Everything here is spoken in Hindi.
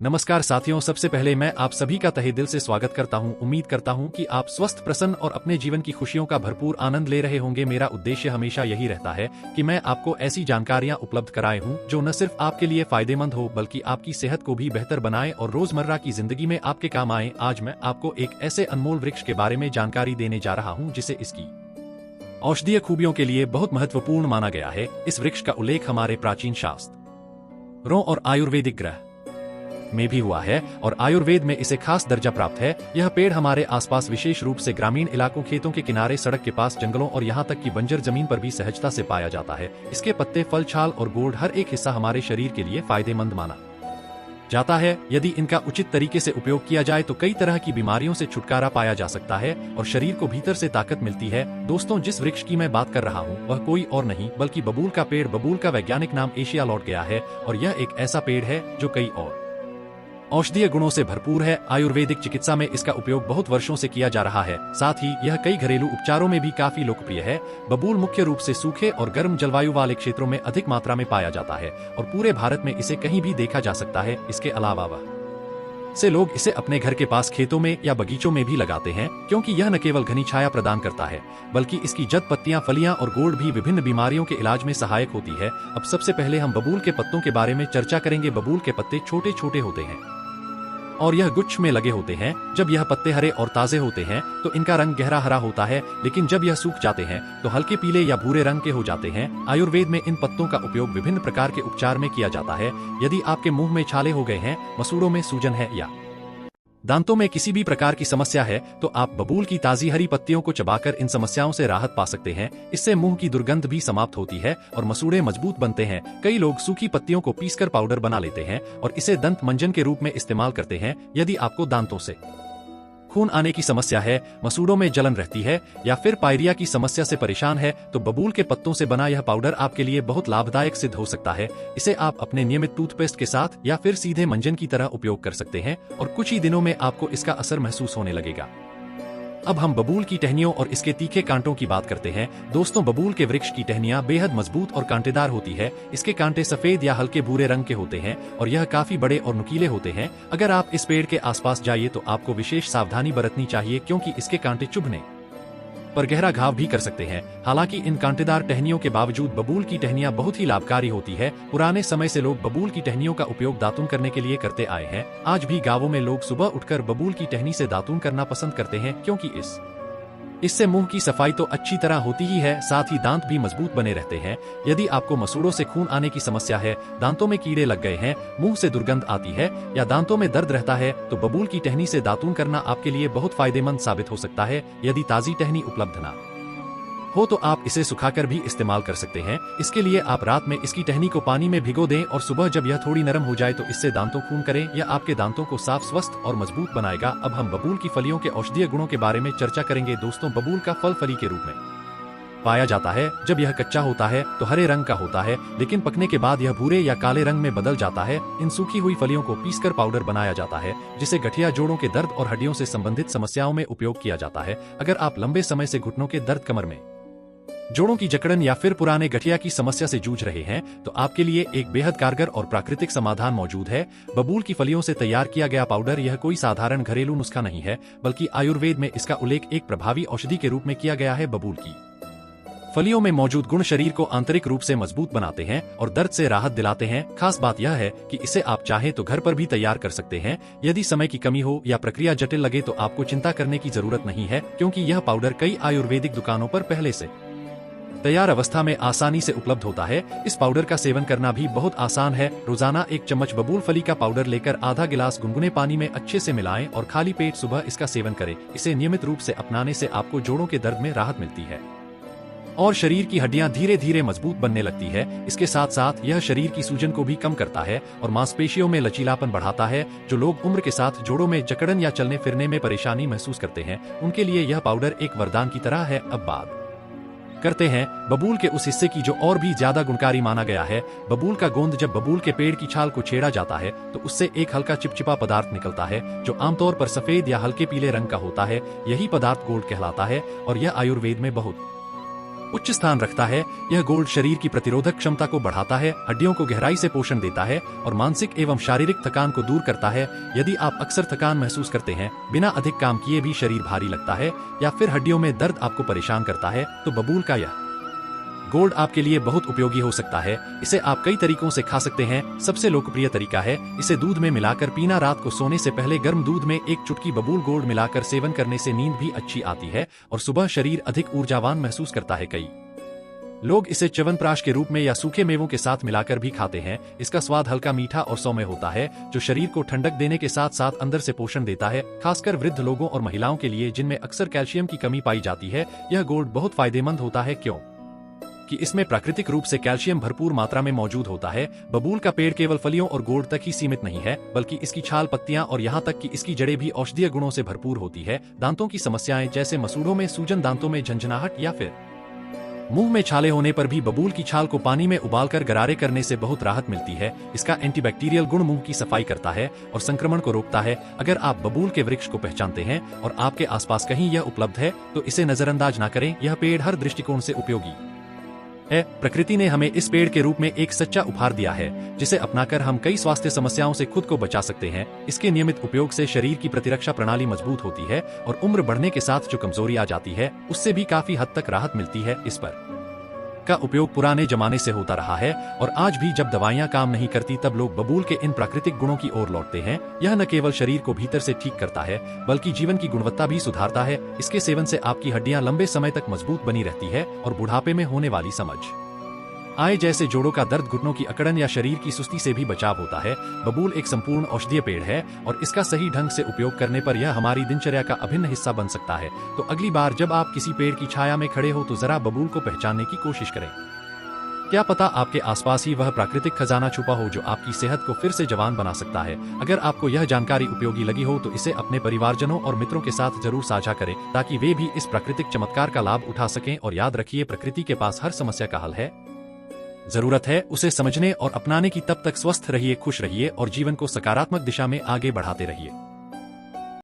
नमस्कार साथियों, सबसे पहले मैं आप सभी का तहे दिल से स्वागत करता हूं। उम्मीद करता हूं कि आप स्वस्थ, प्रसन्न और अपने जीवन की खुशियों का भरपूर आनंद ले रहे होंगे। मेरा उद्देश्य हमेशा यही रहता है कि मैं आपको ऐसी जानकारियां उपलब्ध कराए हूं जो न सिर्फ आपके लिए फायदेमंद हो बल्कि आपकी सेहत को भी बेहतर बनाए और रोजमर्रा की जिंदगी में आपके काम आए। आज मैं आपको एक ऐसे अनमोल वृक्ष के बारे में जानकारी देने जा रहा हूँ जिसे इसकी औषधीय खूबियों के लिए बहुत महत्वपूर्ण माना गया है। इस वृक्ष का उल्लेख हमारे प्राचीन शास्त्रों और आयुर्वेदिक ग्रंथों में भी हुआ है और आयुर्वेद में इसे खास दर्जा प्राप्त है। यह पेड़ हमारे आसपास, विशेष रूप से ग्रामीण इलाकों, खेतों के किनारे, सड़क के पास, जंगलों और यहाँ तक कि बंजर जमीन पर भी सहजता से पाया जाता है। इसके पत्ते, फल, छाल और गोंद हर एक हिस्सा हमारे शरीर के लिए फायदेमंद माना जाता है। यदि इनका उचित तरीके से उपयोग किया जाए तो कई तरह की बीमारियों से छुटकारा पाया जा सकता है और शरीर को भीतर से ताकत मिलती है। दोस्तों, जिस वृक्ष की मैं बात कर रहा हूँ वह कोई और नहीं बल्कि बबूल का पेड़। बबूल का वैज्ञानिक नाम एशिया लौट गया है और यह एक ऐसा पेड़ है जो कई और औषधीय गुणों से भरपूर है। आयुर्वेदिक चिकित्सा में इसका उपयोग बहुत वर्षों से किया जा रहा है। साथ ही यह कई घरेलू उपचारों में भी काफी लोकप्रिय है। बबूल मुख्य रूप से सूखे और गर्म जलवायु वाले क्षेत्रों में अधिक मात्रा में पाया जाता है और पूरे भारत में इसे कहीं भी देखा जा सकता है। इसके अलावा से लोग इसे अपने घर के पास, खेतों में या बगीचों में भी लगाते हैं क्योंकि यह न केवल घनी छाया प्रदान करता है बल्कि इसकी जड़, पत्तियां, फलियां और गोंद भी विभिन्न बीमारियों के इलाज में सहायक होती है। अब सबसे पहले हम बबूल के पत्तों के बारे में चर्चा करेंगे। बबूल के पत्ते छोटे छोटे होते हैं और यह गुच्छ में लगे होते हैं। जब यह पत्ते हरे और ताजे होते हैं तो इनका रंग गहरा हरा होता है, लेकिन जब यह सूख जाते हैं तो हल्के पीले या भूरे रंग के हो जाते हैं। आयुर्वेद में इन पत्तों का उपयोग विभिन्न प्रकार के उपचार में किया जाता है। यदि आपके मुंह में छाले हो गए हैं, मसूड़ों में सूजन है या दांतों में किसी भी प्रकार की समस्या है तो आप बबूल की ताजी हरी पत्तियों को चबाकर इन समस्याओं से राहत पा सकते हैं। इससे मुंह की दुर्गंध भी समाप्त होती है और मसूड़े मजबूत बनते हैं। कई लोग सूखी पत्तियों को पीसकर पाउडर बना लेते हैं और इसे दंत मंजन के रूप में इस्तेमाल करते हैं। यदि आपको दांतों से खून आने की समस्या है, मसूड़ों में जलन रहती है या फिर पायरिया की समस्या से परेशान है तो बबूल के पत्तों से बना यह पाउडर आपके लिए बहुत लाभदायक सिद्ध हो सकता है। इसे आप अपने नियमित टूथपेस्ट के साथ या फिर सीधे मंजन की तरह उपयोग कर सकते हैं और कुछ ही दिनों में आपको इसका असर महसूस होने लगेगा। अब हम बबूल की टहनियों और इसके तीखे कांटों की बात करते हैं। दोस्तों, बबूल के वृक्ष की टहनियां बेहद मजबूत और कांटेदार होती है। इसके कांटे सफेद या हल्के भूरे रंग के होते हैं और यह काफी बड़े और नुकीले होते हैं। अगर आप इस पेड़ के आसपास जाइए तो आपको विशेष सावधानी बरतनी चाहिए क्योंकि इसके कांटे चुभने पर गहरा घाव भी कर सकते हैं। हालांकि इन कांटेदार टहनियों के बावजूद बबूल की टहनियां बहुत ही लाभकारी होती है। पुराने समय से लोग बबूल की टहनियों का उपयोग दातुन करने के लिए करते आए हैं। आज भी गांवों में लोग सुबह उठकर बबूल की टहनी से दातुन करना पसंद करते हैं क्योंकि इससे मुंह की सफाई तो अच्छी तरह होती ही है, साथ ही दांत भी मजबूत बने रहते हैं। यदि आपको मसूड़ों से खून आने की समस्या है, दांतों में कीड़े लग गए हैं, मुंह से दुर्गंध आती है या दांतों में दर्द रहता है तो बबूल की टहनी से दातुन करना आपके लिए बहुत फायदेमंद साबित हो सकता है। यदि ताजी टहनी उपलब्ध ना हो तो आप इसे सुखाकर भी इस्तेमाल कर सकते हैं। इसके लिए आप रात में इसकी टहनी को पानी में भिगो दें और सुबह जब यह थोड़ी नरम हो जाए तो इससे दांतों खून करें। यह आपके दांतों को साफ, स्वस्थ और मजबूत बनाएगा। अब हम बबूल की फलियों के औषधीय गुणों के बारे में चर्चा करेंगे। दोस्तों, बबूल का फल फली के रूप में पाया जाता है। जब यह कच्चा होता है तो हरे रंग का होता है, लेकिन पकने के बाद यह भूरे या काले रंग में बदल जाता है। इन सूखी हुई फलियों को पीसकर पाउडर बनाया जाता है जिसे गठिया, जोड़ों के दर्द और हड्डियों से संबंधित समस्याओं में उपयोग किया जाता है। अगर आप लंबे समय से घुटनों के दर्द, कमर में जोड़ों की जकड़न या फिर पुराने गठिया की समस्या से जूझ रहे हैं तो आपके लिए एक बेहद कारगर और प्राकृतिक समाधान मौजूद है। बबूल की फलियों से तैयार किया गया पाउडर यह कोई साधारण घरेलू नुस्खा नहीं है बल्कि आयुर्वेद में इसका उल्लेख एक प्रभावी औषधि के रूप में किया गया है। बबूल की फलियों में मौजूद गुण शरीर को आंतरिक रूप से मजबूत बनाते हैं और दर्द से राहत दिलाते हैं। खास बात यह है कि इसे आप चाहें तो घर पर भी तैयार कर सकते हैं। यदि समय की कमी हो या प्रक्रिया जटिल लगे तो आपको चिंता करने की जरूरत नहीं है क्योंकि यह पाउडर कई आयुर्वेदिक दुकानों पर पहले से तैयार अवस्था में आसानी से उपलब्ध होता है। इस पाउडर का सेवन करना भी बहुत आसान है। रोजाना एक चम्मच बबूल फली का पाउडर लेकर आधा गिलास गुनगुने पानी में अच्छे से मिलाएं और खाली पेट सुबह इसका सेवन करें। इसे नियमित रूप से अपनाने से आपको जोड़ों के दर्द में राहत मिलती है और शरीर की हड्डियां धीरे धीरे मजबूत बनने लगती है। इसके साथ साथ यह शरीर की सूजन को भी कम करता है और मांसपेशियों में लचीलापन बढ़ाता है। जो लोग उम्र के साथ जोड़ों में जकड़न या चलने फिरने में परेशानी महसूस करते हैं उनके लिए यह पाउडर एक वरदान की तरह है। अब बात करते हैं बबूल के उस हिस्से की जो और भी ज्यादा गुणकारी माना गया है। बबूल का गोंद। जब बबूल के पेड़ की छाल को छेड़ा जाता है तो उससे एक हल्का चिपचिपा पदार्थ निकलता है जो आमतौर पर सफेद या हल्के पीले रंग का होता है। यही पदार्थ गोंद कहलाता है और यह आयुर्वेद में बहुत उच्च स्थान रखता है। यह गोल्ड शरीर की प्रतिरोधक क्षमता को बढ़ाता है, हड्डियों को गहराई से पोषण देता है और मानसिक एवं शारीरिक थकान को दूर करता है। यदि आप अक्सर थकान महसूस करते हैं, बिना अधिक काम किए भी शरीर भारी लगता है या फिर हड्डियों में दर्द आपको परेशान करता है, तो बबूल का यह गोल्ड आपके लिए बहुत उपयोगी हो सकता है। इसे आप कई तरीकों से खा सकते हैं। सबसे लोकप्रिय तरीका है इसे दूध में मिलाकर पीना। रात को सोने से पहले गर्म दूध में एक चुटकी बबूल गोल्ड मिलाकर सेवन करने से नींद भी अच्छी आती है और सुबह शरीर अधिक ऊर्जावान महसूस करता है। कई लोग इसे च्यवनप्राश के रूप में या सूखे मेवों के साथ मिलाकर भी खाते हैं। इसका स्वाद हल्का मीठा और सौम्य होता है, जो शरीर को ठंडक देने के साथ साथ अंदर से पोषण देता है। खासकर वृद्ध लोगों और महिलाओं के लिए जिनमें अक्सर कैल्शियम की कमी पाई जाती है, यह गोल्ड बहुत फायदेमंद होता है कि इसमें प्राकृतिक रूप से कैल्शियम भरपूर मात्रा में मौजूद होता है। बबूल का पेड़ केवल फलियों और गोल्ड तक ही सीमित नहीं है, बल्कि इसकी छाल, पत्तियां और यहाँ तक कि इसकी जड़ें भी औषधीय गुणों से भरपूर होती है। दांतों की समस्याएं जैसे मसूड़ों में सूजन, दांतों में झंझनाहट या फिर मुंह में छाले होने पर भी बबूल की छाल को पानी में उबालकर गरारे करने से बहुत राहत मिलती है। इसका एंटीबैक्टीरियल गुण मुंह की सफाई करता है और संक्रमण को रोकता है। अगर आप बबूल के वृक्ष को पहचानते हैं और आपके आसपास कहीं यह उपलब्ध है, तो इसे नजरअंदाज न करें। यह पेड़ हर दृष्टिकोण से उपयोगी है। प्रकृति ने हमें इस पेड़ के रूप में एक सच्चा उपहार दिया है, जिसे अपनाकर हम कई स्वास्थ्य समस्याओं से खुद को बचा सकते हैं। इसके नियमित उपयोग से शरीर की प्रतिरक्षा प्रणाली मजबूत होती है और उम्र बढ़ने के साथ जो कमजोरी आ जाती है, उससे भी काफी हद तक राहत मिलती है। इस पर का उपयोग पुराने जमाने से होता रहा है और आज भी जब दवाइयां काम नहीं करती, तब लोग बबूल के इन प्राकृतिक गुणों की ओर लौटते हैं। यह न केवल शरीर को भीतर से ठीक करता है, बल्कि जीवन की गुणवत्ता भी सुधारता है। इसके सेवन से आपकी हड्डियां लंबे समय तक मजबूत बनी रहती है और बुढ़ापे में होने वाली समझ आए जैसे जोड़ों का दर्द, घुटनों की अकड़न या शरीर की सुस्ती से भी बचाव होता है। बबूल एक संपूर्ण औषधीय पेड़ है और इसका सही ढंग से उपयोग करने पर यह हमारी दिनचर्या का अभिन्न हिस्सा बन सकता है। तो अगली बार जब आप किसी पेड़ की छाया में खड़े हो, तो जरा बबूल को पहचानने की कोशिश करें। क्या पता आपके आसपास ही वह प्राकृतिक खजाना छुपा हो जो आपकी सेहत को फिर से जवान बना सकता है। अगर आपको यह जानकारी उपयोगी लगी हो, तो इसे अपने परिवारजनों और मित्रों के साथ जरूर साझा करें, ताकि वे भी इस प्राकृतिक चमत्कार का लाभ उठा सकें। और याद रखिए, प्रकृति के पास हर समस्या का हल है। जरूरत है उसे समझने और अपनाने की। तब तक स्वस्थ रहिए, खुश रहिए और जीवन को सकारात्मक दिशा में आगे बढ़ाते रहिए।